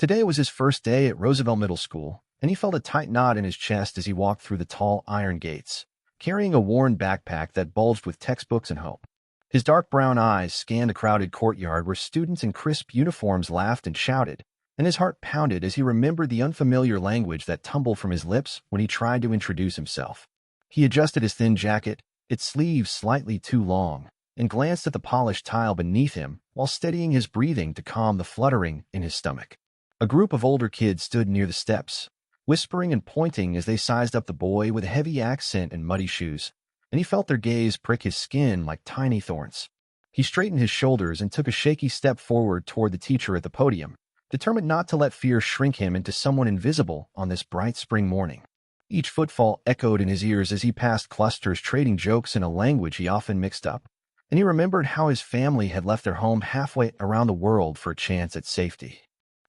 Today was his first day at Roosevelt Middle School, and he felt a tight knot in his chest as he walked through the tall iron gates, carrying a worn backpack that bulged with textbooks and hope. His dark brown eyes scanned the crowded courtyard where students in crisp uniforms laughed and shouted, and his heart pounded as he remembered the unfamiliar language that tumbled from his lips when he tried to introduce himself. He adjusted his thin jacket, its sleeves slightly too long, and glanced at the polished tile beneath him while steadying his breathing to calm the fluttering in his stomach. A group of older kids stood near the steps, whispering and pointing as they sized up the boy with a heavy accent and muddy shoes, and he felt their gaze prick his skin like tiny thorns. He straightened his shoulders and took a shaky step forward toward the teacher at the podium, determined not to let fear shrink him into someone invisible on this bright spring morning. Each footfall echoed in his ears as he passed clusters trading jokes in a language he often mixed up, and he remembered how his family had left their home halfway around the world for a chance at safety.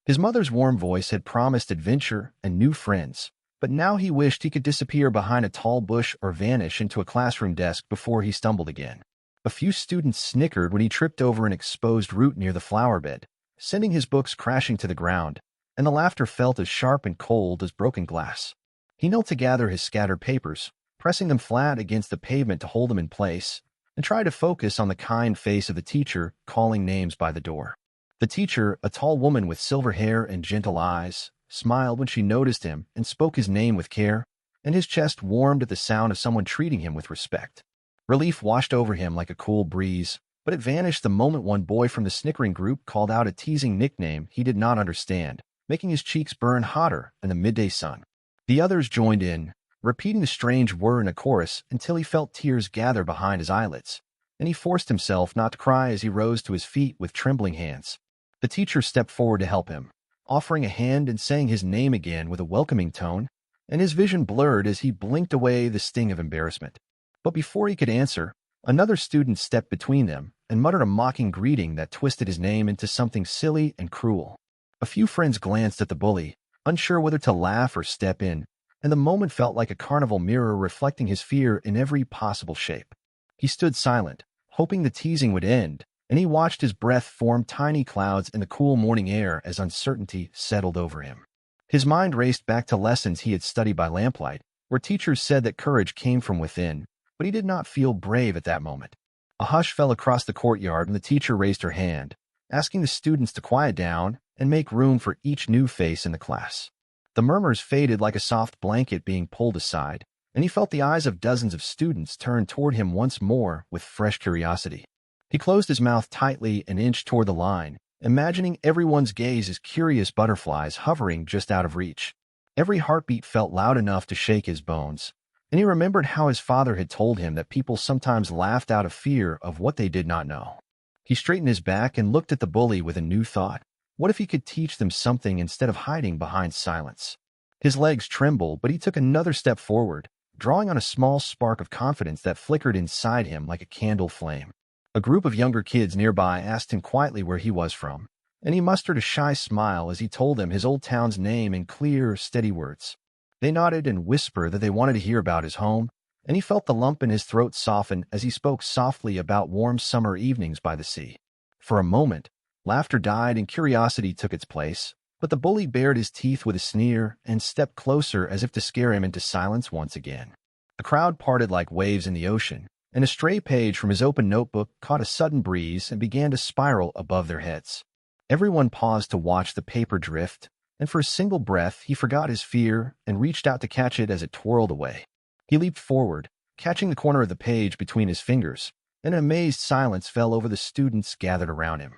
His mother's warm voice had promised adventure and new friends, but now he wished he could disappear behind a tall bush or vanish into a classroom desk before he stumbled again. A few students snickered when he tripped over an exposed root near the flower bed, sending his books crashing to the ground, and the laughter felt as sharp and cold as broken glass. He knelt to gather his scattered papers, pressing them flat against the pavement to hold them in place, and tried to focus on the kind face of the teacher calling names by the door. The teacher, a tall woman with silver hair and gentle eyes, smiled when she noticed him and spoke his name with care, and his chest warmed at the sound of someone treating him with respect. Relief washed over him like a cool breeze, but it vanished the moment one boy from the snickering group called out a teasing nickname he did not understand, making his cheeks burn hotter in the midday sun. The others joined in, repeating the strange word in a chorus until he felt tears gather behind his eyelids, and he forced himself not to cry as he rose to his feet with trembling hands. The teacher stepped forward to help him, offering a hand and saying his name again with a welcoming tone, and his vision blurred as he blinked away the sting of embarrassment. But before he could answer, another student stepped between them and muttered a mocking greeting that twisted his name into something silly and cruel. A few friends glanced at the bully, unsure whether to laugh or step in, and the moment felt like a carnival mirror reflecting his fear in every possible shape. He stood silent, hoping the teasing would end, and he watched his breath form tiny clouds in the cool morning air as uncertainty settled over him. His mind raced back to lessons he had studied by lamplight, where teachers said that courage came from within, but he did not feel brave at that moment. A hush fell across the courtyard and the teacher raised her hand, asking the students to quiet down and make room for each new face in the class. The murmurs faded like a soft blanket being pulled aside, and he felt the eyes of dozens of students turn toward him once more with fresh curiosity. He closed his mouth tightly and inched toward the line, imagining everyone's gaze as curious butterflies hovering just out of reach. Every heartbeat felt loud enough to shake his bones, and he remembered how his father had told him that people sometimes laughed out of fear of what they did not know. He straightened his back and looked at the bully with a new thought. What if he could teach them something instead of hiding behind silence? His legs trembled, but he took another step forward, drawing on a small spark of confidence that flickered inside him like a candle flame. A group of younger kids nearby asked him quietly where he was from, and he mustered a shy smile as he told them his old town's name in clear, steady words. They nodded and whispered that they wanted to hear about his home, and he felt the lump in his throat soften as he spoke softly about warm summer evenings by the sea. For a moment, laughter died and curiosity took its place, but the bully bared his teeth with a sneer and stepped closer as if to scare him into silence once again. The crowd parted like waves in the ocean, and a stray page from his open notebook caught a sudden breeze and began to spiral above their heads. Everyone paused to watch the paper drift, and for a single breath he forgot his fear and reached out to catch it as it twirled away. He leaped forward, catching the corner of the page between his fingers, and an amazed silence fell over the students gathered around him.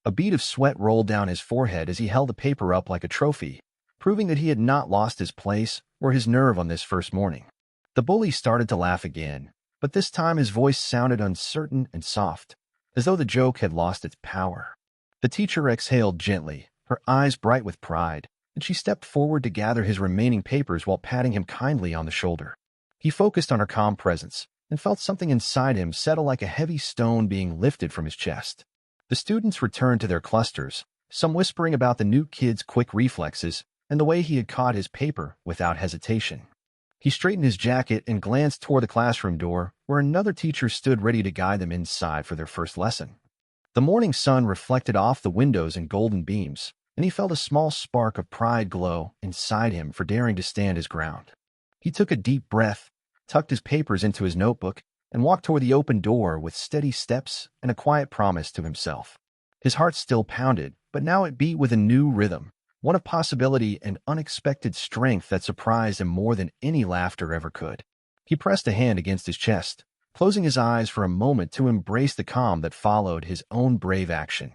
A bead of sweat rolled down his forehead as he held the paper up like a trophy, proving that he had not lost his place or his nerve on this first morning. The bully started to laugh again, but this time his voice sounded uncertain and soft, as though the joke had lost its power. The teacher exhaled gently, her eyes bright with pride, and she stepped forward to gather his remaining papers while patting him kindly on the shoulder. He focused on her calm presence and felt something inside him settle like a heavy stone being lifted from his chest. The students returned to their clusters, some whispering about the new kid's quick reflexes and the way he had caught his paper without hesitation. He straightened his jacket and glanced toward the classroom door, where another teacher stood ready to guide them inside for their first lesson. The morning sun reflected off the windows in golden beams, and he felt a small spark of pride glow inside him for daring to stand his ground. He took a deep breath, tucked his papers into his notebook, and walked toward the open door with steady steps and a quiet promise to himself. His heart still pounded, but now it beat with a new rhythm, one of possibility and unexpected strength that surprised him more than any laughter ever could. He pressed a hand against his chest, closing his eyes for a moment to embrace the calm that followed his own brave action.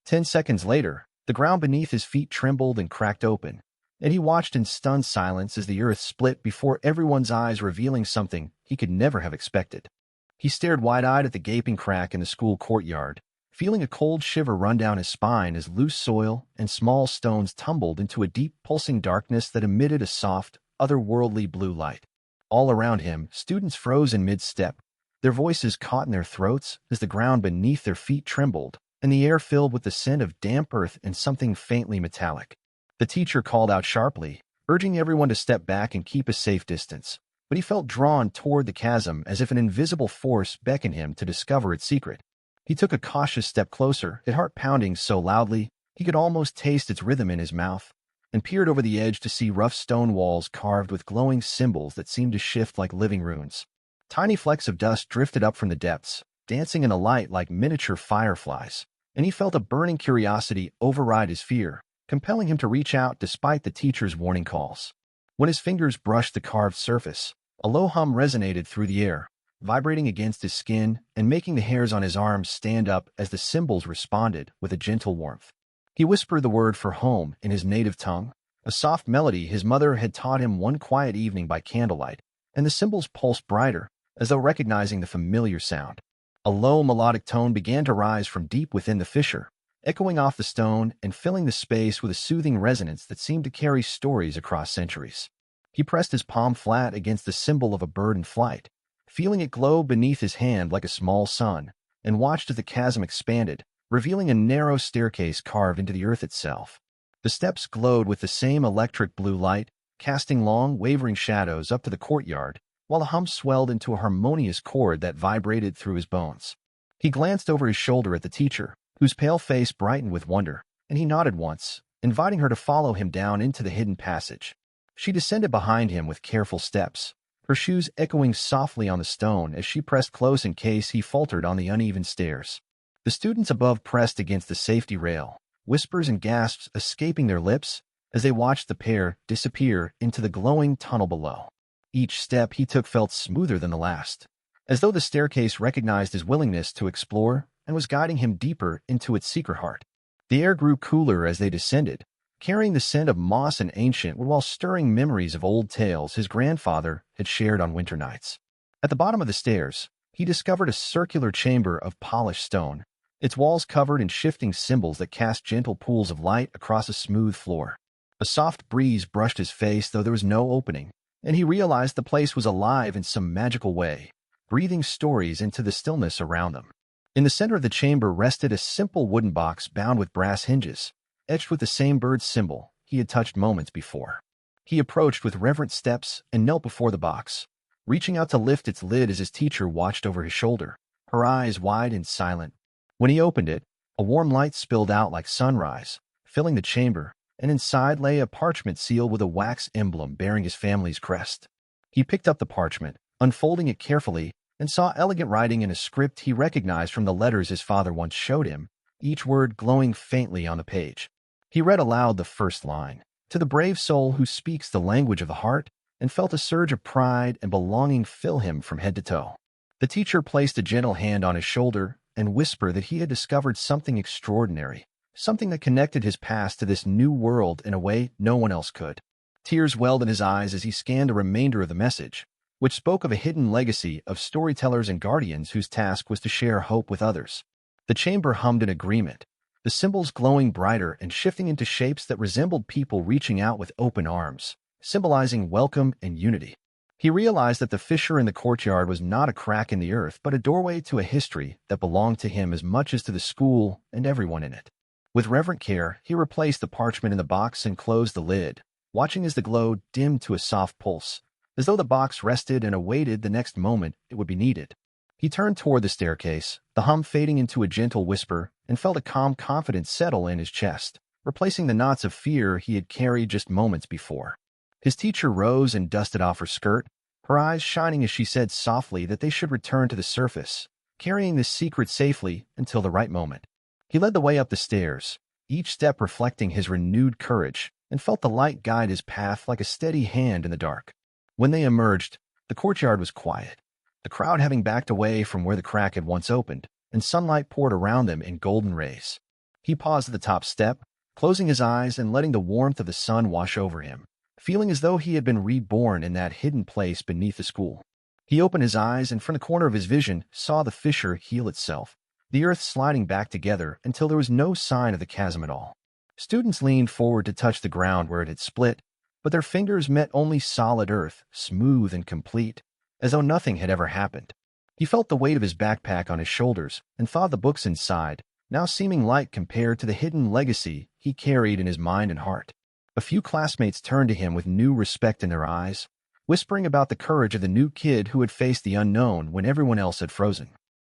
10 seconds later, the ground beneath his feet trembled and cracked open, and he watched in stunned silence as the earth split before everyone's eyes, revealing something he could never have expected. He stared wide-eyed at the gaping crack in the school courtyard, feeling a cold shiver run down his spine as loose soil and small stones tumbled into a deep, pulsing darkness that emitted a soft, otherworldly blue light. All around him, students froze in mid-step, their voices caught in their throats as the ground beneath their feet trembled, and the air filled with the scent of damp earth and something faintly metallic. The teacher called out sharply, urging everyone to step back and keep a safe distance, but he felt drawn toward the chasm as if an invisible force beckoned him to discover its secret. He took a cautious step closer, his heart pounding so loudly he could almost taste its rhythm in his mouth, and peered over the edge to see rough stone walls carved with glowing symbols that seemed to shift like living runes. Tiny flecks of dust drifted up from the depths, dancing in the light like miniature fireflies, and he felt a burning curiosity override his fear, compelling him to reach out despite the teacher's warning calls. When his fingers brushed the carved surface, a low hum resonated through the air, vibrating against his skin and making the hairs on his arms stand up as the symbols responded with a gentle warmth. He whispered the word for home in his native tongue, a soft melody his mother had taught him one quiet evening by candlelight, and the symbols pulsed brighter, as though recognizing the familiar sound. A low melodic tone began to rise from deep within the fissure, echoing off the stone and filling the space with a soothing resonance that seemed to carry stories across centuries. He pressed his palm flat against the symbol of a bird in flight, feeling it glow beneath his hand like a small sun, and watched as the chasm expanded, revealing a narrow staircase carved into the earth itself. The steps glowed with the same electric blue light, casting long, wavering shadows up to the courtyard, while the hum swelled into a harmonious chord that vibrated through his bones. He glanced over his shoulder at the teacher, whose pale face brightened with wonder, and he nodded once, inviting her to follow him down into the hidden passage. She descended behind him with careful steps, her shoes echoing softly on the stone as she pressed close in case he faltered on the uneven stairs. The students above pressed against the safety rail, whispers and gasps escaping their lips as they watched the pair disappear into the glowing tunnel below. Each step he took felt smoother than the last, as though the staircase recognized his willingness to explore and was guiding him deeper into its secret heart. The air grew cooler as they descended, carrying the scent of moss and ancient while stirring memories of old tales his grandfather had shared on winter nights. At the bottom of the stairs, he discovered a circular chamber of polished stone, its walls covered in shifting symbols that cast gentle pools of light across a smooth floor. A soft breeze brushed his face, though there was no opening, and he realized the place was alive in some magical way, breathing stories into the stillness around them. In the center of the chamber rested a simple wooden box bound with brass hinges, etched with the same bird symbol he had touched moments before. He approached with reverent steps and knelt before the box, reaching out to lift its lid as his teacher watched over his shoulder, her eyes wide and silent. When he opened it, a warm light spilled out like sunrise, filling the chamber, and inside lay a parchment seal with a wax emblem bearing his family's crest. He picked up the parchment, unfolding it carefully, and saw elegant writing in a script he recognized from the letters his father once showed him, each word glowing faintly on the page. He read aloud the first line, "To the brave soul who speaks the language of the heart," and felt a surge of pride and belonging fill him from head to toe. The teacher placed a gentle hand on his shoulder and whispered that he had discovered something extraordinary, something that connected his past to this new world in a way no one else could. Tears welled in his eyes as he scanned the remainder of the message, which spoke of a hidden legacy of storytellers and guardians whose task was to share hope with others. The chamber hummed in agreement, the symbols glowing brighter and shifting into shapes that resembled people reaching out with open arms, symbolizing welcome and unity. He realized that the fissure in the courtyard was not a crack in the earth, but a doorway to a history that belonged to him as much as to the school and everyone in it. With reverent care, he replaced the parchment in the box and closed the lid, watching as the glow dimmed to a soft pulse, as though the box rested and awaited the next moment it would be needed. He turned toward the staircase, the hum fading into a gentle whisper, and felt a calm confidence settle in his chest, replacing the knots of fear he had carried just moments before. His teacher rose and dusted off her skirt, her eyes shining as she said softly that they should return to the surface, carrying this secret safely until the right moment. He led the way up the stairs, each step reflecting his renewed courage, and felt the light guide his path like a steady hand in the dark. When they emerged, the courtyard was quiet, the crowd having backed away from where the crack had once opened, and sunlight poured around them in golden rays. He paused at the top step, closing his eyes and letting the warmth of the sun wash over him, feeling as though he had been reborn in that hidden place beneath the school. He opened his eyes and from the corner of his vision saw the fissure heal itself, the earth sliding back together until there was no sign of the chasm at all. Students leaned forward to touch the ground where it had split, but their fingers met only solid earth, smooth and complete, as though nothing had ever happened. He felt the weight of his backpack on his shoulders and thought the books inside, now seeming light compared to the hidden legacy he carried in his mind and heart. A few classmates turned to him with new respect in their eyes, whispering about the courage of the new kid who had faced the unknown when everyone else had frozen.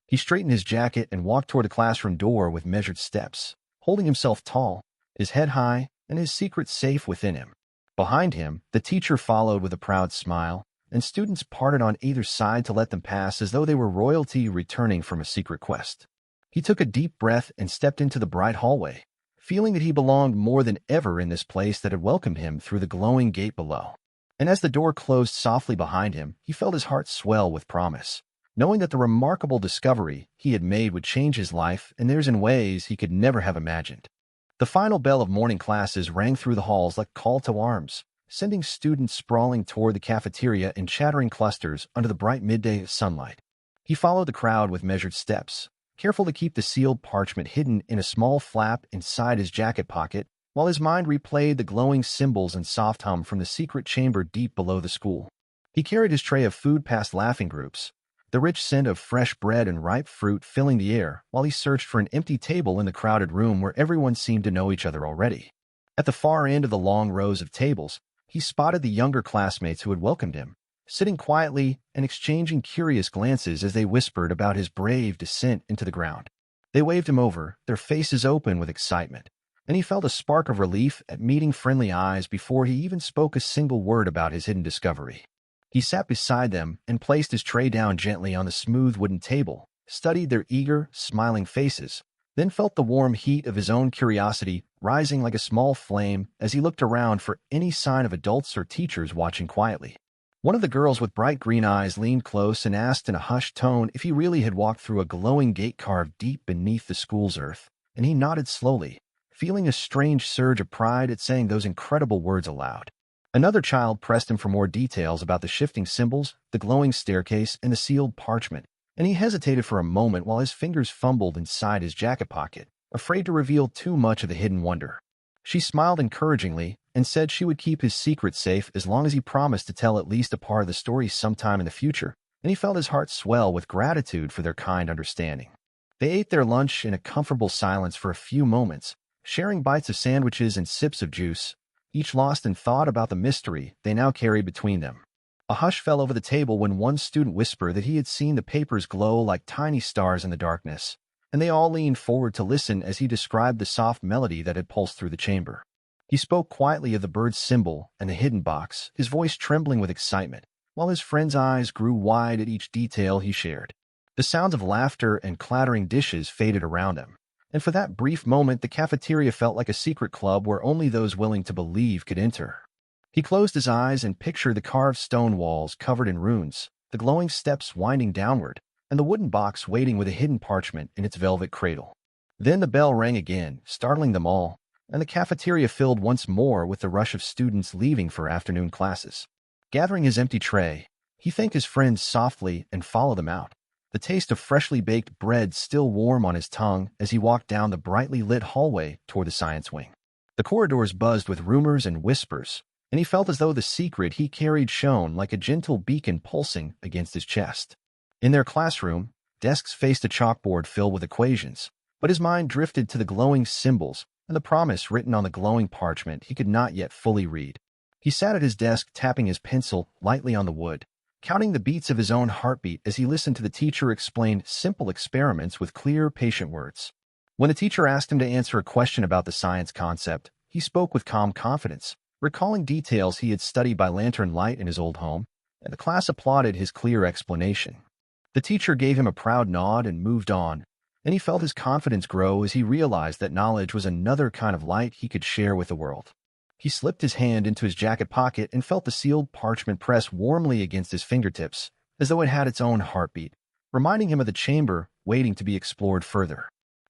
He straightened his jacket and walked toward the classroom door with measured steps, holding himself tall, his head high, and his secret safe within him. Behind him, the teacher followed with a proud smile, and students parted on either side to let them pass as though they were royalty returning from a secret quest. He took a deep breath and stepped into the bright hallway, feeling that he belonged more than ever in this place that had welcomed him through the glowing gate below. And as the door closed softly behind him, he felt his heart swell with promise, knowing that the remarkable discovery he had made would change his life and theirs in ways he could never have imagined. The final bell of morning classes rang through the halls like a call to arms, sending students sprawling toward the cafeteria in chattering clusters under the bright midday sunlight. He followed the crowd with measured steps, careful to keep the sealed parchment hidden in a small flap inside his jacket pocket, while his mind replayed the glowing symbols and soft hum from the secret chamber deep below the school. He carried his tray of food past laughing groups, the rich scent of fresh bread and ripe fruit filling the air while he searched for an empty table in the crowded room where everyone seemed to know each other already. At the far end of the long rows of tables, he spotted the younger classmates who had welcomed him, sitting quietly and exchanging curious glances as they whispered about his brave descent into the ground. They waved him over, their faces open with excitement, and he felt a spark of relief at meeting friendly eyes before he even spoke a single word about his hidden discovery. He sat beside them and placed his tray down gently on the smooth wooden table, studied their eager, smiling faces, then felt the warm heat of his own curiosity rising like a small flame as he looked around for any sign of adults or teachers watching quietly. One of the girls with bright green eyes leaned close and asked in a hushed tone if he really had walked through a glowing gate carved deep beneath the school's earth, and he nodded slowly, feeling a strange surge of pride at saying those incredible words aloud. Another child pressed him for more details about the shifting symbols, the glowing staircase, and the sealed parchment, and he hesitated for a moment while his fingers fumbled inside his jacket pocket, afraid to reveal too much of the hidden wonder. She smiled encouragingly and said she would keep his secret safe as long as he promised to tell at least a part of the story sometime in the future, and he felt his heart swell with gratitude for their kind understanding. They ate their lunch in a comfortable silence for a few moments, sharing bites of sandwiches and sips of juice, each lost in thought about the mystery they now carried between them. A hush fell over the table when one student whispered that he had seen the papers glow like tiny stars in the darkness, and they all leaned forward to listen as he described the soft melody that had pulsed through the chamber. He spoke quietly of the bird's symbol and the hidden box, his voice trembling with excitement, while his friend's eyes grew wide at each detail he shared. The sounds of laughter and clattering dishes faded around him, and for that brief moment the cafeteria felt like a secret club where only those willing to believe could enter. He closed his eyes and pictured the carved stone walls covered in runes, the glowing steps winding downward, and the wooden box waiting with a hidden parchment in its velvet cradle. Then the bell rang again, startling them all, and the cafeteria filled once more with the rush of students leaving for afternoon classes. Gathering his empty tray, he thanked his friends softly and followed them out, the taste of freshly baked bread still warm on his tongue as he walked down the brightly lit hallway toward the science wing. The corridors buzzed with rumors and whispers, and he felt as though the secret he carried shone like a gentle beacon pulsing against his chest. In their classroom, desks faced a chalkboard filled with equations, but his mind drifted to the glowing symbols and the promise written on the glowing parchment he could not yet fully read. He sat at his desk tapping his pencil lightly on the wood, counting the beats of his own heartbeat as he listened to the teacher explain simple experiments with clear, patient words. When the teacher asked him to answer a question about the science concept, he spoke with calm confidence, recalling details he had studied by lantern light in his old home, and the class applauded his clear explanation. The teacher gave him a proud nod and moved on, and he felt his confidence grow as he realized that knowledge was another kind of light he could share with the world. He slipped his hand into his jacket pocket and felt the sealed parchment press warmly against his fingertips, as though it had its own heartbeat, reminding him of the chamber waiting to be explored further.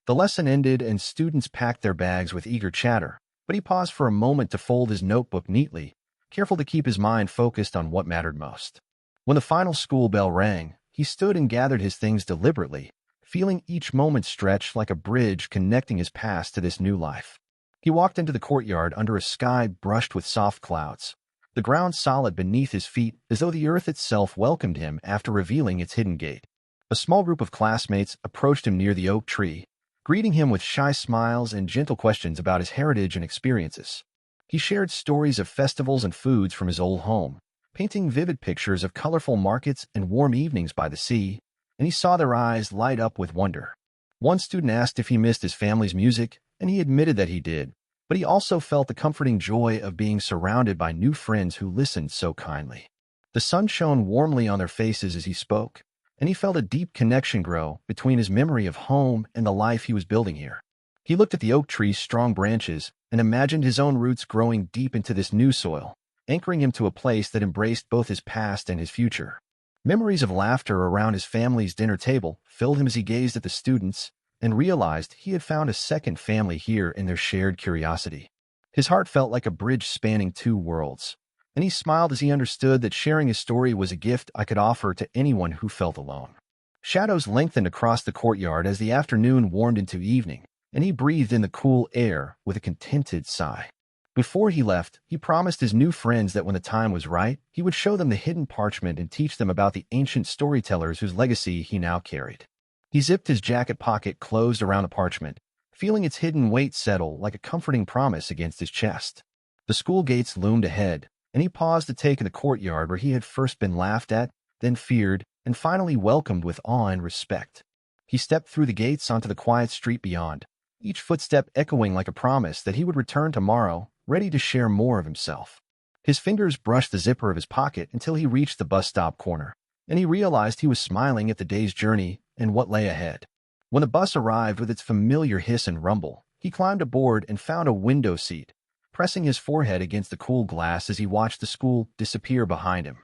The lesson ended and students packed their bags with eager chatter, but he paused for a moment to fold his notebook neatly, careful to keep his mind focused on what mattered most. When the final school bell rang, he stood and gathered his things deliberately, feeling each moment stretch like a bridge connecting his past to this new life. He walked into the courtyard under a sky brushed with soft clouds, the ground solid beneath his feet as though the earth itself welcomed him after revealing its hidden gate. A small group of classmates approached him near the oak tree, greeting him with shy smiles and gentle questions about his heritage and experiences. He shared stories of festivals and foods from his old home, painting vivid pictures of colorful markets and warm evenings by the sea, and he saw their eyes light up with wonder. One student asked if he missed his family's music, and he admitted that he did, but he also felt the comforting joy of being surrounded by new friends who listened so kindly. The sun shone warmly on their faces as he spoke, and he felt a deep connection grow between his memory of home and the life he was building here. He looked at the oak tree's strong branches and imagined his own roots growing deep into this new soil, anchoring him to a place that embraced both his past and his future. Memories of laughter around his family's dinner table filled him as he gazed at the students and realized he had found a second family here in their shared curiosity. His heart felt like a bridge spanning two worlds, and he smiled as he understood that sharing his story was a gift I could offer to anyone who felt alone. Shadows lengthened across the courtyard as the afternoon warmed into evening, and he breathed in the cool air with a contented sigh. Before he left, he promised his new friends that when the time was right, he would show them the hidden parchment and teach them about the ancient storytellers whose legacy he now carried. He zipped his jacket pocket closed around the parchment, feeling its hidden weight settle like a comforting promise against his chest. The school gates loomed ahead, and he paused to take in the courtyard where he had first been laughed at, then feared, and finally welcomed with awe and respect. He stepped through the gates onto the quiet street beyond, each footstep echoing like a promise that he would return tomorrow, ready to share more of himself. His fingers brushed the zipper of his pocket until he reached the bus stop corner, and he realized he was smiling at the day's journey and what lay ahead. When the bus arrived with its familiar hiss and rumble, he climbed aboard and found a window seat, pressing his forehead against the cool glass as he watched the school disappear behind him.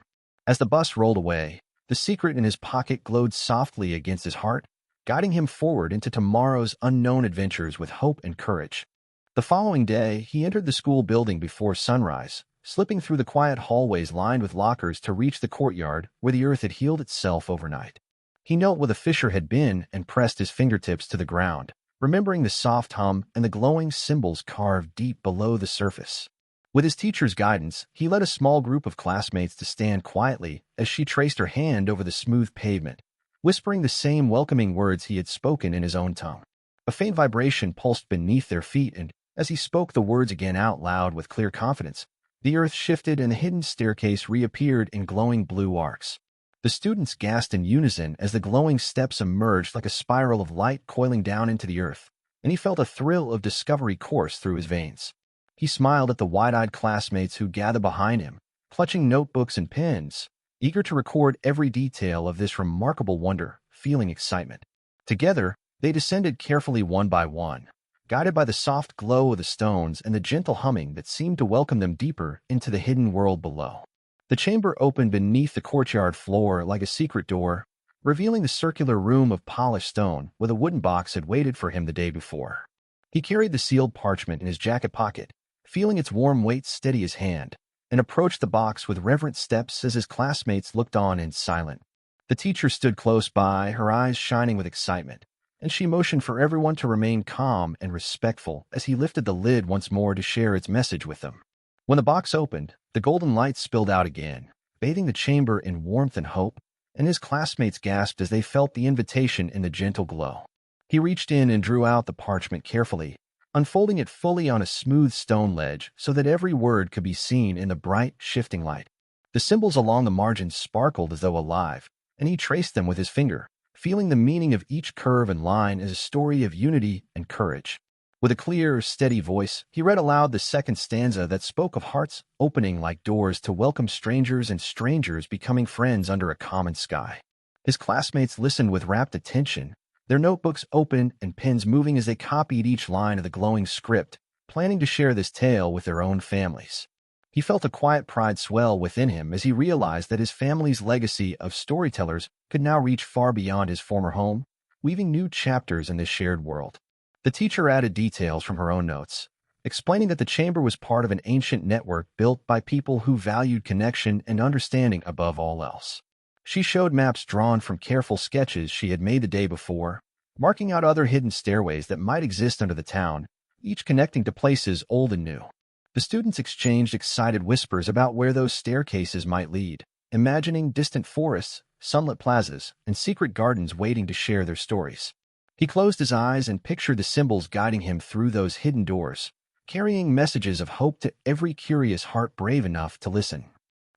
As the bus rolled away, the secret in his pocket glowed softly against his heart, guiding him forward into tomorrow's unknown adventures with hope and courage. The following day, he entered the school building before sunrise, slipping through the quiet hallways lined with lockers to reach the courtyard where the earth had healed itself overnight. He knelt where the fissure had been and pressed his fingertips to the ground, remembering the soft hum and the glowing symbols carved deep below the surface. With his teacher's guidance, he led a small group of classmates to stand quietly as she traced her hand over the smooth pavement, whispering the same welcoming words he had spoken in his own tongue. A faint vibration pulsed beneath their feet, and as he spoke the words again out loud with clear confidence, the earth shifted and the hidden staircase reappeared in glowing blue arcs. The students gasped in unison as the glowing steps emerged like a spiral of light coiling down into the earth, and he felt a thrill of discovery course through his veins. He smiled at the wide-eyed classmates who gathered behind him, clutching notebooks and pens, eager to record every detail of this remarkable wonder, feeling excitement. Together, they descended carefully one by one, guided by the soft glow of the stones and the gentle humming that seemed to welcome them deeper into the hidden world below. The chamber opened beneath the courtyard floor like a secret door, revealing the circular room of polished stone where the wooden box had waited for him the day before. He carried the sealed parchment in his jacket pocket, feeling its warm weight steady his hand, and approached the box with reverent steps as his classmates looked on in silence. The teacher stood close by, her eyes shining with excitement, and she motioned for everyone to remain calm and respectful as he lifted the lid once more to share its message with them. When the box opened, the golden light spilled out again, bathing the chamber in warmth and hope, and his classmates gasped as they felt the invitation in the gentle glow. He reached in and drew out the parchment carefully, unfolding it fully on a smooth stone ledge so that every word could be seen in the bright, shifting light. The symbols along the margins sparkled as though alive, and he traced them with his finger, feeling the meaning of each curve and line as a story of unity and courage. With a clear, steady voice, he read aloud the second stanza that spoke of hearts opening like doors to welcome strangers and strangers becoming friends under a common sky. His classmates listened with rapt attention, their notebooks open and pens moving as they copied each line of the glowing script, planning to share this tale with their own families. He felt a quiet pride swell within him as he realized that his family's legacy of storytellers could now reach far beyond his former home, weaving new chapters in this shared world. The teacher added details from her own notes, explaining that the chamber was part of an ancient network built by people who valued connection and understanding above all else. She showed maps drawn from careful sketches she had made the day before, marking out other hidden stairways that might exist under the town, each connecting to places old and new. The students exchanged excited whispers about where those staircases might lead, imagining distant forests, sunlit plazas, and secret gardens waiting to share their stories. He closed his eyes and pictured the symbols guiding him through those hidden doors, carrying messages of hope to every curious heart brave enough to listen.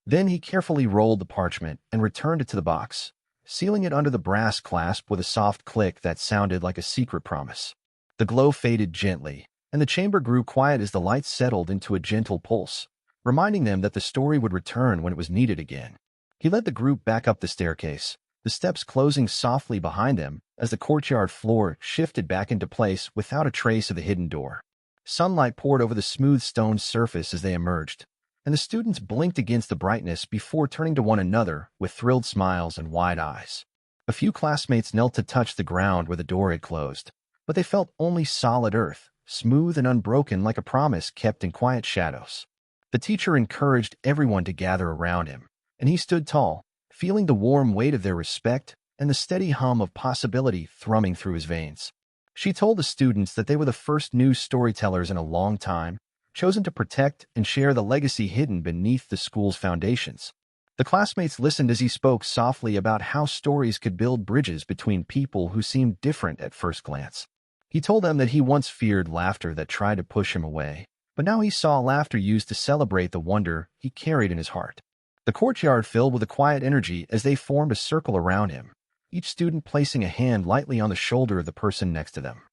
Then he carefully rolled the parchment and returned it to the box, sealing it under the brass clasp with a soft click that sounded like a secret promise. The glow faded gently, and the chamber grew quiet as the lights settled into a gentle pulse, reminding them that the story would return when it was needed again. He led the group back up the staircase, the steps closing softly behind them as the courtyard floor shifted back into place without a trace of the hidden door. Sunlight poured over the smooth stone surface as they emerged, and the students blinked against the brightness before turning to one another with thrilled smiles and wide eyes. A few classmates knelt to touch the ground where the door had closed, but they felt only solid earth, smooth and unbroken like a promise kept in quiet shadows. The teacher encouraged everyone to gather around him, and he stood tall, feeling the warm weight of their respect and the steady hum of possibility thrumming through his veins. She told the students that they were the first new storytellers in a long time, chosen to protect and share the legacy hidden beneath the school's foundations. The classmates listened as he spoke softly about how stories could build bridges between people who seemed different at first glance. He told them that he once feared laughter that tried to push him away, but now he saw laughter used to celebrate the wonder he carried in his heart. The courtyard filled with a quiet energy as they formed a circle around him, each student placing a hand lightly on the shoulder of the person next to them.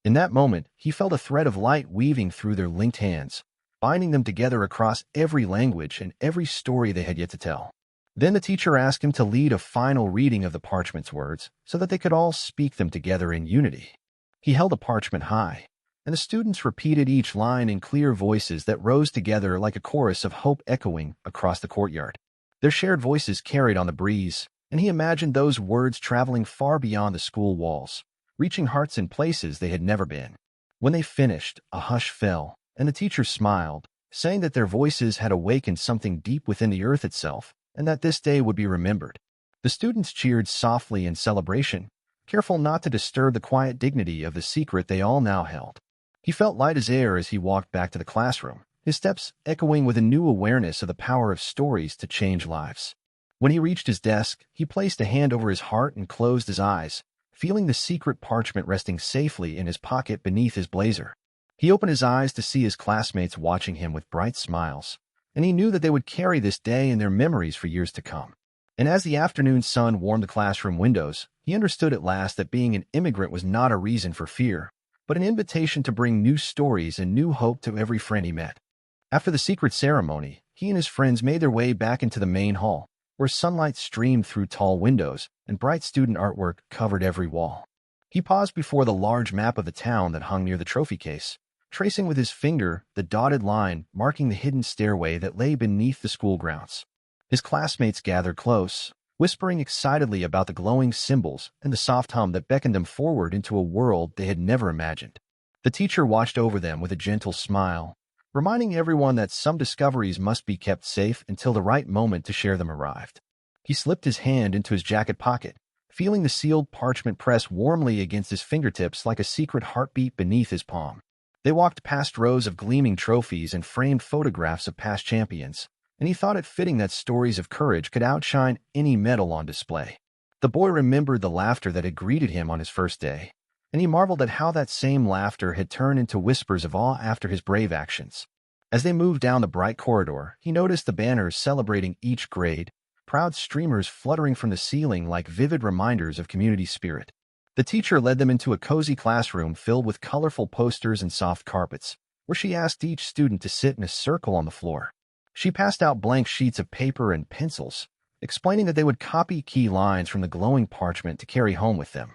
In that moment, he felt a thread of light weaving through their linked hands, binding them together across every language and every story they had yet to tell. Then the teacher asked him to lead a final reading of the parchment's words so that they could all speak them together in unity. He held the parchment high, and the students repeated each line in clear voices that rose together like a chorus of hope echoing across the courtyard. Their shared voices carried on the breeze, and he imagined those words traveling far beyond the school walls, reaching hearts in places they had never been. When they finished, a hush fell, and the teacher smiled, saying that their voices had awakened something deep within the earth itself, and that this day would be remembered. The students cheered softly in celebration, careful not to disturb the quiet dignity of the secret they all now held. He felt light as air as he walked back to the classroom, his steps echoing with a new awareness of the power of stories to change lives. When he reached his desk, he placed a hand over his heart and closed his eyes, feeling the secret parchment resting safely in his pocket beneath his blazer. He opened his eyes to see his classmates watching him with bright smiles, and he knew that they would carry this day in their memories for years to come. And as the afternoon sun warmed the classroom windows, he understood at last that being an immigrant was not a reason for fear, but an invitation to bring new stories and new hope to every friend he met. After the secret ceremony, he and his friends made their way back into the main hall, where sunlight streamed through tall windows and bright student artwork covered every wall. He paused before the large map of the town that hung near the trophy case, tracing with his finger the dotted line marking the hidden stairway that lay beneath the school grounds. His classmates gathered close, whispering excitedly about the glowing symbols and the soft hum that beckoned them forward into a world they had never imagined. The teacher watched over them with a gentle smile, reminding everyone that some discoveries must be kept safe until the right moment to share them arrived. He slipped his hand into his jacket pocket, feeling the sealed parchment press warmly against his fingertips like a secret heartbeat beneath his palm. They walked past rows of gleaming trophies and framed photographs of past champions, and he thought it fitting that stories of courage could outshine any medal on display. The boy remembered the laughter that had greeted him on his first day, and he marveled at how that same laughter had turned into whispers of awe after his brave actions. As they moved down the bright corridor, he noticed the banners celebrating each grade, proud streamers fluttering from the ceiling like vivid reminders of community spirit. The teacher led them into a cozy classroom filled with colorful posters and soft carpets, where she asked each student to sit in a circle on the floor. She passed out blank sheets of paper and pencils, explaining that they would copy key lines from the glowing parchment to carry home with them.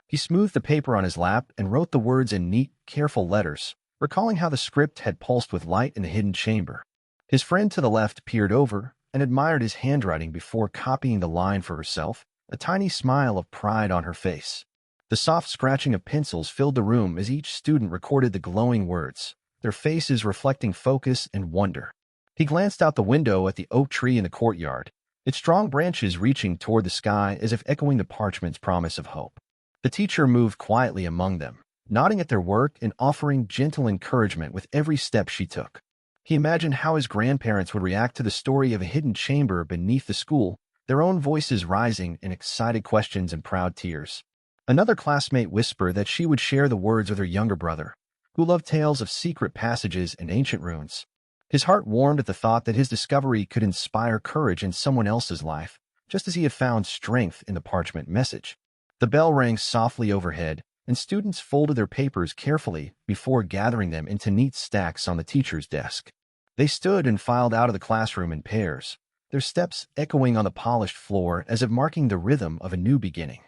He smoothed the paper on his lap and wrote the words in neat, careful letters, recalling how the script had pulsed with light in the hidden chamber. His friend to the left peered over and admired his handwriting before copying the line for herself, a tiny smile of pride on her face. The soft scratching of pencils filled the room as each student recorded the glowing words, their faces reflecting focus and wonder. He glanced out the window at the oak tree in the courtyard, its strong branches reaching toward the sky as if echoing the parchment's promise of hope. The teacher moved quietly among them, nodding at their work and offering gentle encouragement with every step she took. He imagined how his grandparents would react to the story of a hidden chamber beneath the school, their own voices rising in excited questions and proud tears. Another classmate whispered that she would share the words with her younger brother, who loved tales of secret passages and ancient runes. His heart warmed at the thought that his discovery could inspire courage in someone else's life, just as he had found strength in the parchment message. The bell rang softly overhead, and students folded their papers carefully before gathering them into neat stacks on the teacher's desk. They stood and filed out of the classroom in pairs, their steps echoing on the polished floor as if marking the rhythm of a new beginning.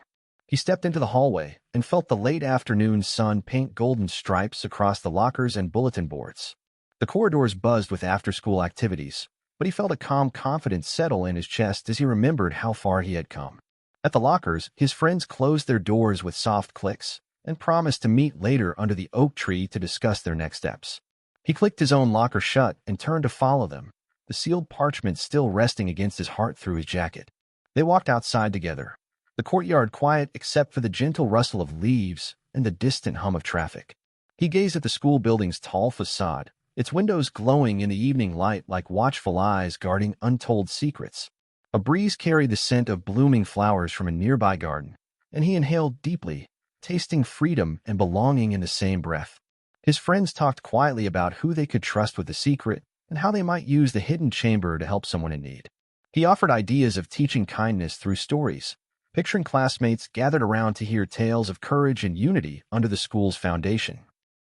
He stepped into the hallway and felt the late afternoon sun paint golden stripes across the lockers and bulletin boards. The corridors buzzed with after-school activities, but he felt a calm confidence settle in his chest as he remembered how far he had come. At the lockers, his friends closed their doors with soft clicks and promised to meet later under the oak tree to discuss their next steps. He clicked his own locker shut and turned to follow them, the sealed parchment still resting against his heart through his jacket. They walked outside together, the courtyard quiet except for the gentle rustle of leaves and the distant hum of traffic. He gazed at the school building's tall facade, its windows glowing in the evening light like watchful eyes guarding untold secrets. A breeze carried the scent of blooming flowers from a nearby garden, and he inhaled deeply, tasting freedom and belonging in the same breath. His friends talked quietly about who they could trust with the secret and how they might use the hidden chamber to help someone in need. He offered ideas of teaching kindness through stories, picturing classmates gathered around to hear tales of courage and unity under the school's foundation.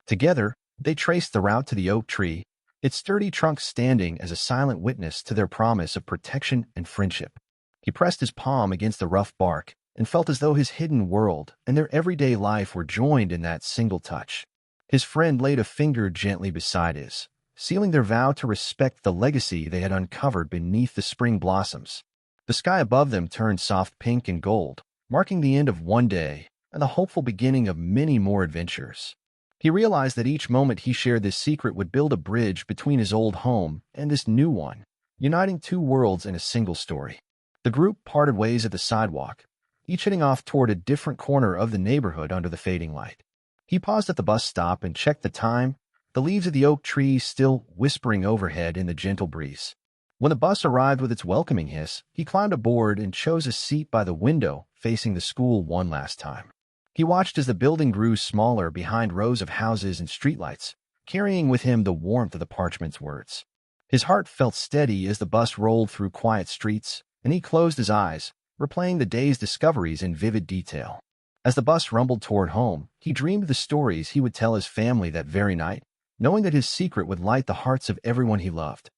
Together, they traced the route to the oak tree, its sturdy trunk standing as a silent witness to their promise of protection and friendship. He pressed his palm against the rough bark and felt as though his hidden world and their everyday life were joined in that single touch. His friend laid a finger gently beside his, sealing their vow to respect the legacy they had uncovered beneath the spring blossoms. The sky above them turned soft pink and gold, marking the end of one day and the hopeful beginning of many more adventures. He realized that each moment he shared this secret would build a bridge between his old home and this new one, uniting two worlds in a single story. The group parted ways at the sidewalk, each heading off toward a different corner of the neighborhood under the fading light. He paused at the bus stop and checked the time, the leaves of the oak trees still whispering overhead in the gentle breeze. When the bus arrived with its welcoming hiss, he climbed aboard and chose a seat by the window facing the school one last time. He watched as the building grew smaller behind rows of houses and streetlights, carrying with him the warmth of the parchment's words. His heart felt steady as the bus rolled through quiet streets, and he closed his eyes, replaying the day's discoveries in vivid detail. As the bus rumbled toward home, he dreamed of the stories he would tell his family that very night, knowing that his secret would light the hearts of everyone he loved.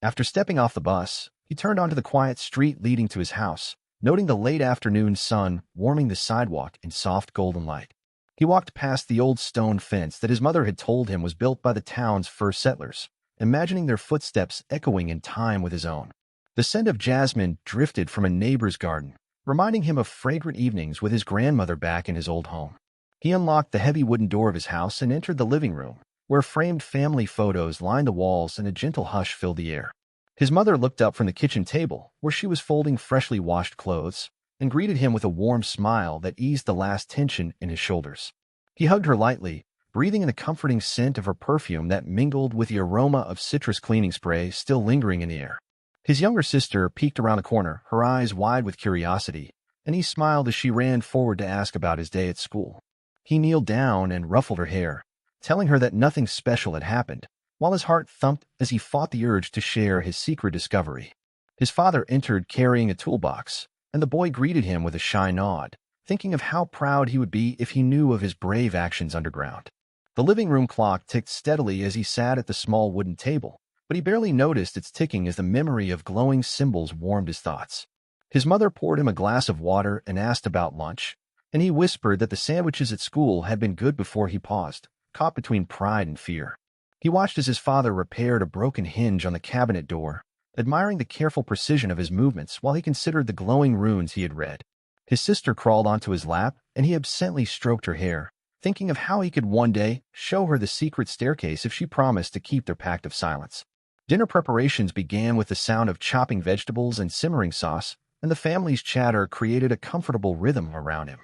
After stepping off the bus, he turned onto the quiet street leading to his house, noting the late afternoon sun warming the sidewalk in soft golden light. He walked past the old stone fence that his mother had told him was built by the town's first settlers, imagining their footsteps echoing in time with his own. The scent of jasmine drifted from a neighbor's garden, reminding him of fragrant evenings with his grandmother back in his old home. He unlocked the heavy wooden door of his house and entered the living room, where framed family photos lined the walls and a gentle hush filled the air. His mother looked up from the kitchen table, where she was folding freshly washed clothes, and greeted him with a warm smile that eased the last tension in his shoulders. He hugged her lightly, breathing in the comforting scent of her perfume that mingled with the aroma of citrus cleaning spray still lingering in the air. His younger sister peeked around the corner, her eyes wide with curiosity, and he smiled as she ran forward to ask about his day at school. He kneeled down and ruffled her hair, telling her that nothing special had happened, while his heart thumped as he fought the urge to share his secret discovery. His father entered carrying a toolbox, and the boy greeted him with a shy nod, thinking of how proud he would be if he knew of his brave actions underground. The living room clock ticked steadily as he sat at the small wooden table, but he barely noticed its ticking as the memory of glowing symbols warmed his thoughts. His mother poured him a glass of water and asked about lunch, and he whispered that the sandwiches at school had been good before he paused, caught between pride and fear. He watched as his father repaired a broken hinge on the cabinet door, admiring the careful precision of his movements while he considered the glowing runes he had read. His sister crawled onto his lap, and he absently stroked her hair, thinking of how he could one day show her the secret staircase if she promised to keep their pact of silence. Dinner preparations began with the sound of chopping vegetables and simmering sauce, and the family's chatter created a comfortable rhythm around him.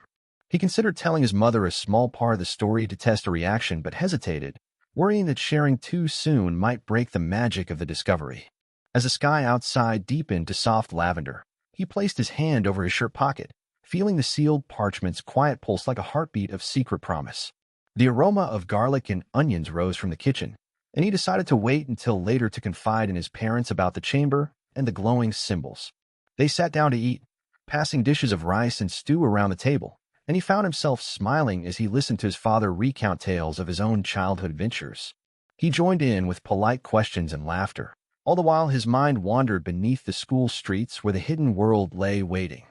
He considered telling his mother a small part of the story to test her reaction, but hesitated, worrying that sharing too soon might break the magic of the discovery. As the sky outside deepened to soft lavender, he placed his hand over his shirt pocket, feeling the sealed parchment's quiet pulse like a heartbeat of secret promise. The aroma of garlic and onions rose from the kitchen, and he decided to wait until later to confide in his parents about the chamber and the glowing symbols. They sat down to eat, passing dishes of rice and stew around the table, and he found himself smiling as he listened to his father recount tales of his own childhood adventures. He joined in with polite questions and laughter, all the while his mind wandered beneath the school streets where the hidden world lay waiting.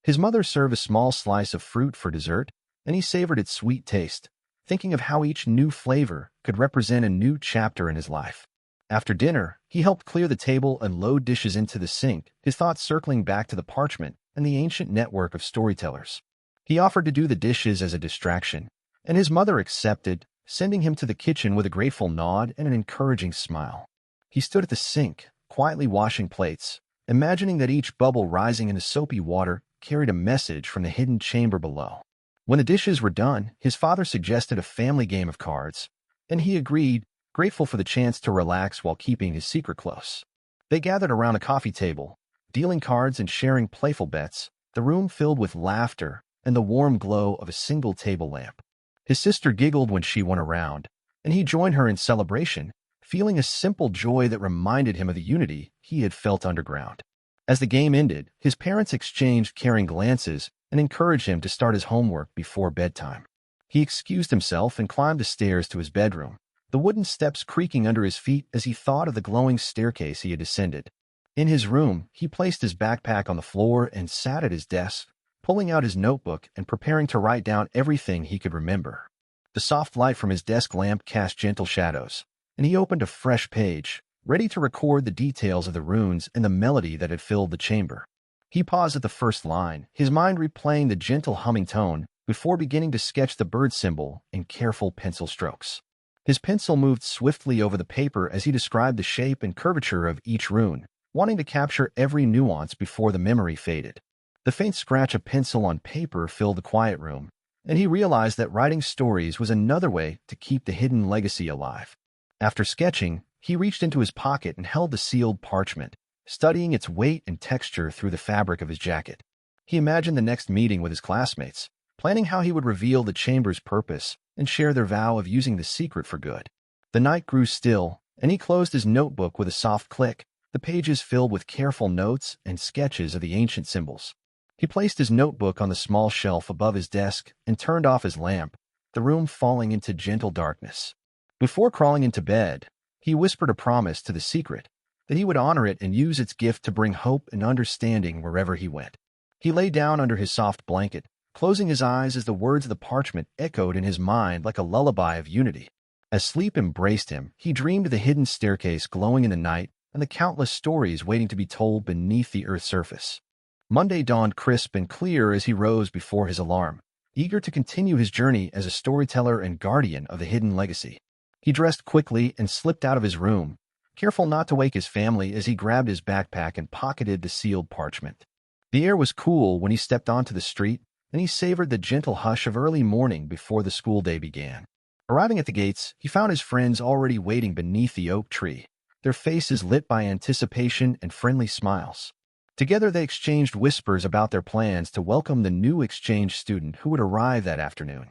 His mother served a small slice of fruit for dessert, and he savored its sweet taste, thinking of how each new flavor could represent a new chapter in his life. After dinner, he helped clear the table and load dishes into the sink, his thoughts circling back to the parchment and the ancient network of storytellers. He offered to do the dishes as a distraction, and his mother accepted, sending him to the kitchen with a grateful nod and an encouraging smile. He stood at the sink, quietly washing plates, imagining that each bubble rising into soapy water carried a message from the hidden chamber below. When the dishes were done, his father suggested a family game of cards, and he agreed, grateful for the chance to relax while keeping his secret close. They gathered around a coffee table, dealing cards and sharing playful bets, the room filled with laughter and the warm glow of a single table lamp. His sister giggled when she went around, and he joined her in celebration, feeling a simple joy that reminded him of the unity he had felt underground. As the game ended, his parents exchanged caring glances and encouraged him to start his homework before bedtime. He excused himself and climbed the stairs to his bedroom, the wooden steps creaking under his feet as he thought of the glowing staircase he had descended. In his room, he placed his backpack on the floor and sat at his desk, pulling out his notebook and preparing to write down everything he could remember. The soft light from his desk lamp cast gentle shadows, and he opened a fresh page, ready to record the details of the runes and the melody that had filled the chamber. He paused at the first line, his mind replaying the gentle humming tone, before beginning to sketch the bird symbol in careful pencil strokes. His pencil moved swiftly over the paper as he described the shape and curvature of each rune, wanting to capture every nuance before the memory faded. The faint scratch of pencil on paper filled the quiet room, and he realized that writing stories was another way to keep the hidden legacy alive. After sketching, he reached into his pocket and held the sealed parchment, studying its weight and texture through the fabric of his jacket. He imagined the next meeting with his classmates, planning how he would reveal the chamber's purpose and share their vow of using the secret for good. The night grew still, and he closed his notebook with a soft click, the pages filled with careful notes and sketches of the ancient symbols. He placed his notebook on the small shelf above his desk and turned off his lamp, the room falling into gentle darkness. Before crawling into bed, he whispered a promise to the secret, that he would honor it and use its gift to bring hope and understanding wherever he went. He lay down under his soft blanket, closing his eyes as the words of the parchment echoed in his mind like a lullaby of unity. As sleep embraced him, he dreamed of the hidden staircase glowing in the night and the countless stories waiting to be told beneath the earth's surface. Monday dawned crisp and clear as he rose before his alarm, eager to continue his journey as a storyteller and guardian of the hidden legacy. He dressed quickly and slipped out of his room, careful not to wake his family as he grabbed his backpack and pocketed the sealed parchment. The air was cool when he stepped onto the street, and he savored the gentle hush of early morning before the school day began. Arriving at the gates, he found his friends already waiting beneath the oak tree, their faces lit by anticipation and friendly smiles. Together they exchanged whispers about their plans to welcome the new exchange student who would arrive that afternoon.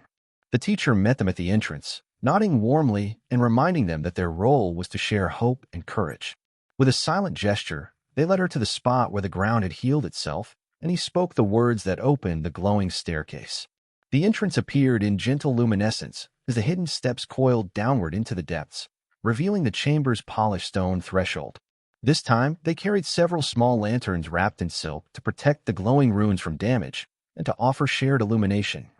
The teacher met them at the entrance, nodding warmly and reminding them that their role was to share hope and courage. With a silent gesture, They led her to the spot where the ground had healed itself, and he spoke the words that opened the glowing staircase. The entrance appeared in gentle luminescence as the hidden steps coiled downward into the depths, revealing the chamber's polished stone threshold. This time, they carried several small lanterns wrapped in silk to protect the glowing runes from damage and to offer shared illumination.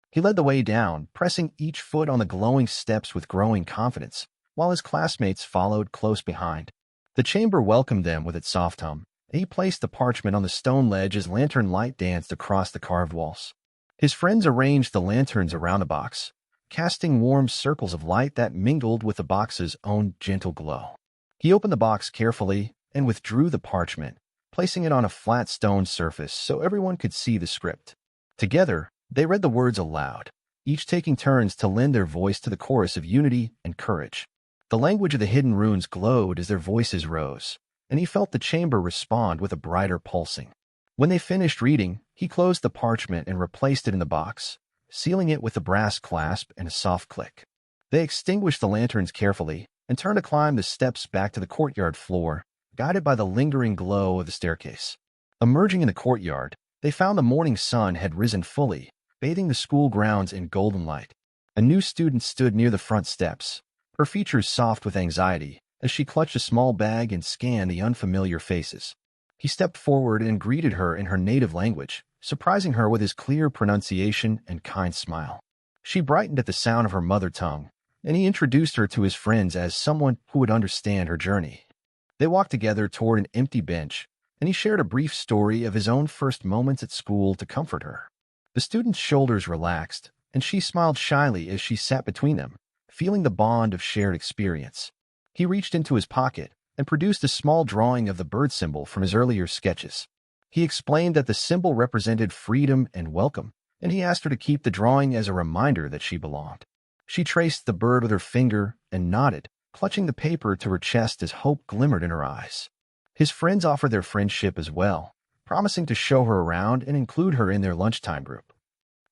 He led the way down, pressing each foot on the glowing steps with growing confidence, while his classmates followed close behind. The chamber welcomed them with its soft hum, and he placed the parchment on the stone ledge as lantern light danced across the carved walls. His friends arranged the lanterns around the box, casting warm circles of light that mingled with the box's own gentle glow. He opened the box carefully and withdrew the parchment, placing it on a flat stone surface so everyone could see the script. Together, they read the words aloud, each taking turns to lend their voice to the chorus of unity and courage. The language of the hidden runes glowed as their voices rose, and he felt the chamber respond with a brighter pulsing. When they finished reading, he closed the parchment and replaced it in the box, sealing it with a brass clasp and a soft click. They extinguished the lanterns carefully and turned to climb the steps back to the courtyard floor, guided by the lingering glow of the staircase. Emerging in the courtyard, they found the morning sun had risen fully, bathing the school grounds in golden light. A new student stood near the front steps, her features soft with anxiety as she clutched a small bag and scanned the unfamiliar faces. He stepped forward and greeted her in her native language, surprising her with his clear pronunciation and kind smile. She brightened at the sound of her mother tongue, and he introduced her to his friends as someone who would understand her journey. They walked together toward an empty bench, and he shared a brief story of his own first moments at school to comfort her. The student's shoulders relaxed, and she smiled shyly as she sat between them, feeling the bond of shared experience. He reached into his pocket and produced a small drawing of the bird symbol from his earlier sketches. He explained that the symbol represented freedom and welcome, and he asked her to keep the drawing as a reminder that she belonged. She traced the bird with her finger and nodded, clutching the paper to her chest as hope glimmered in her eyes. His friends offered their friendship as well, promising to show her around and include her in their lunchtime group.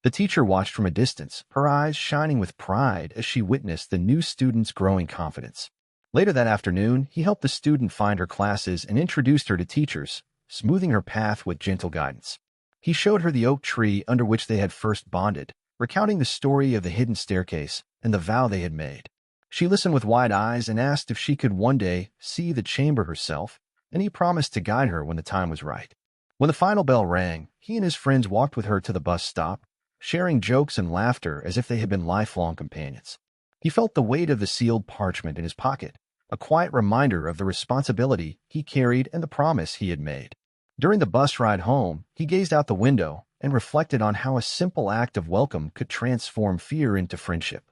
The teacher watched from a distance, her eyes shining with pride as she witnessed the new student's growing confidence. Later that afternoon, he helped the student find her classes and introduced her to teachers, smoothing her path with gentle guidance. He showed her the oak tree under which they had first bonded, recounting the story of the hidden staircase and the vow they had made. She listened with wide eyes and asked if she could one day see the chamber herself, and he promised to guide her when the time was right. When the final bell rang, he and his friends walked with her to the bus stop, sharing jokes and laughter as if they had been lifelong companions. He felt the weight of the sealed parchment in his pocket, a quiet reminder of the responsibility he carried and the promise he had made. During the bus ride home, he gazed out the window and reflected on how a simple act of welcome could transform fear into friendship.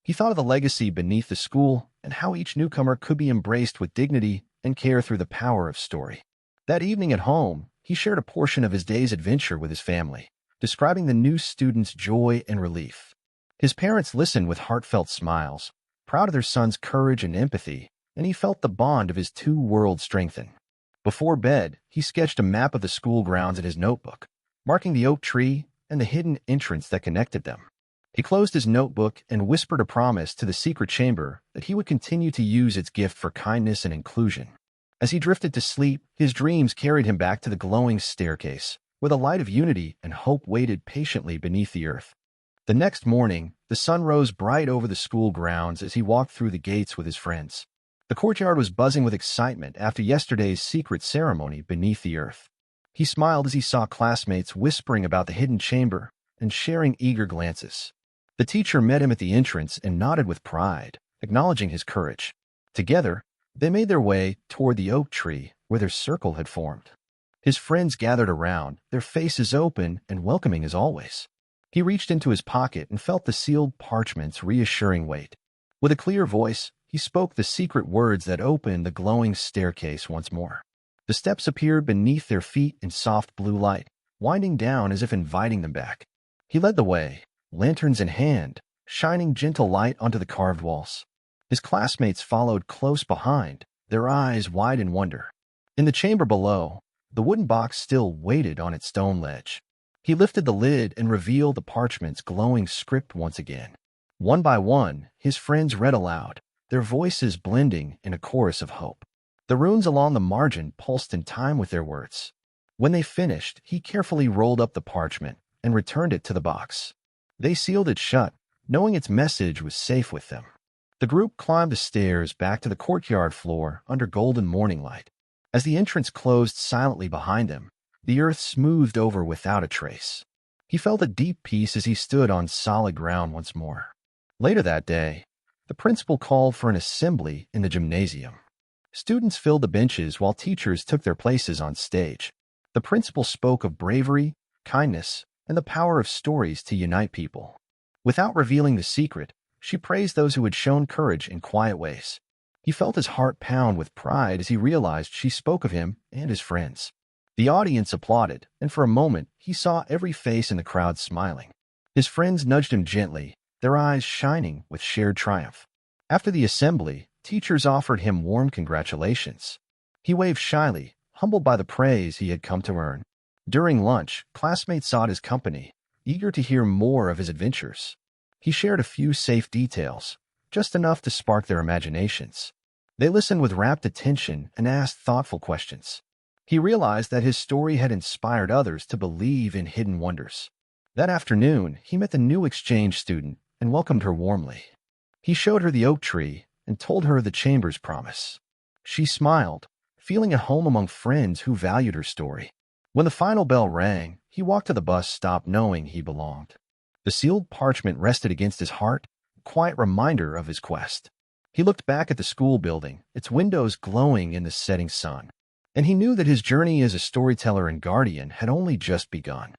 He thought of the legacy beneath the school and how each newcomer could be embraced with dignity and care through the power of story. That evening at home, he shared a portion of his day's adventure with his family, describing the new student's joy and relief. His parents listened with heartfelt smiles, proud of their son's courage and empathy, and he felt the bond of his two worlds strengthen. Before bed, he sketched a map of the school grounds in his notebook, marking the oak tree and the hidden entrance that connected them. He closed his notebook and whispered a promise to the secret chamber that he would continue to use its gift for kindness and inclusion. As he drifted to sleep, his dreams carried him back to the glowing staircase, where the light of unity and hope waited patiently beneath the earth. The next morning, the sun rose bright over the school grounds as he walked through the gates with his friends. The courtyard was buzzing with excitement after yesterday's secret ceremony beneath the earth. He smiled as he saw classmates whispering about the hidden chamber and sharing eager glances. The teacher met him at the entrance and nodded with pride, acknowledging his courage. Together, they made their way toward the oak tree where their circle had formed. His friends gathered around, their faces open and welcoming as always. He reached into his pocket and felt the sealed parchment's reassuring weight. With a clear voice, he spoke the secret words that opened the glowing staircase once more. The steps appeared beneath their feet in soft blue light, winding down as if inviting them back. He led the way, lanterns in hand, shining gentle light onto the carved walls. His classmates followed close behind, their eyes wide in wonder. In the chamber below, the wooden box still waited on its stone ledge. He lifted the lid and revealed the parchment's glowing script once again. One by one, his friends read aloud, their voices blending in a chorus of hope. The runes along the margin pulsed in time with their words. When they finished, he carefully rolled up the parchment and returned it to the box. They sealed it shut, knowing its message was safe with them. The group climbed the stairs back to the courtyard floor under golden morning light. As the entrance closed silently behind them, the earth smoothed over without a trace. He felt a deep peace as he stood on solid ground once more. Later that day, the principal called for an assembly in the gymnasium. Students filled the benches while teachers took their places on stage. The principal spoke of bravery, kindness, and the power of stories to unite people. Without revealing the secret, she praised those who had shown courage in quiet ways. He felt his heart pound with pride as he realized she spoke of him and his friends. The audience applauded, and for a moment he saw every face in the crowd smiling. His friends nudged him gently, their eyes shining with shared triumph. After the assembly, teachers offered him warm congratulations. He waved shyly, humbled by the praise he had come to earn. During lunch, classmates sought his company, eager to hear more of his adventures. He shared a few safe details, just enough to spark their imaginations. They listened with rapt attention and asked thoughtful questions. He realized that his story had inspired others to believe in hidden wonders. That afternoon, he met the new exchange student and welcomed her warmly. He showed her the oak tree and told her the chamber's promise. She smiled, feeling at home among friends who valued her story. When the final bell rang, he walked to the bus stop knowing he belonged. The sealed parchment rested against his heart, a quiet reminder of his quest. He looked back at the school building, its windows glowing in the setting sun, and he knew that his journey as a storyteller and guardian had only just begun.